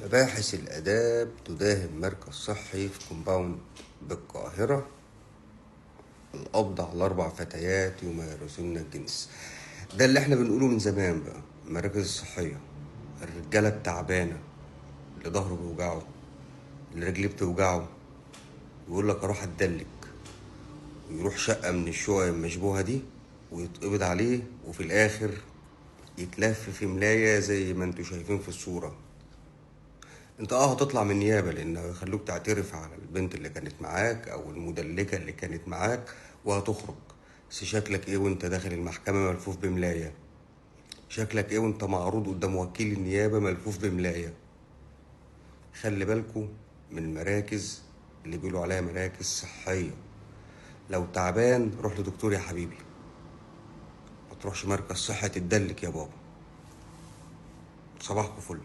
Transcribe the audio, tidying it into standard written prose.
مباحث الآداب تداهم مركز صحي في كومباوند بالقاهرة القبض على 4 فتيات يمارسون الجنس. ده اللي احنا بنقوله من زمان بقى. المراكز الصحية، الرجالة التعبانة اللي ظهره بيوجعه، اللي رجليه بتوجعه، يقول لك اروح اتدلك، ويروح شقة من الشقق المشبوهة دي ويتقبض عليه، وفي الآخر يتلف في ملاية زي ما انتوا شايفين في الصورة. انت هتطلع من النيابة لان هيخلوك تعترف على البنت اللي كانت معاك او المدلكة اللي كانت معاك، وهتخرج. بس شكلك ايه وانت داخل المحكمة ملفوف بملاية؟ شكلك ايه وانت معروض قدام وكيل النيابة ملفوف بملاية؟ خلي بالكوا من المراكز اللي بيقولوا عليها مراكز صحية. لو تعبان روح لدكتور يا حبيبي، ما تروحش مركز صحة تدلك يا بابا. صباحكوا فل.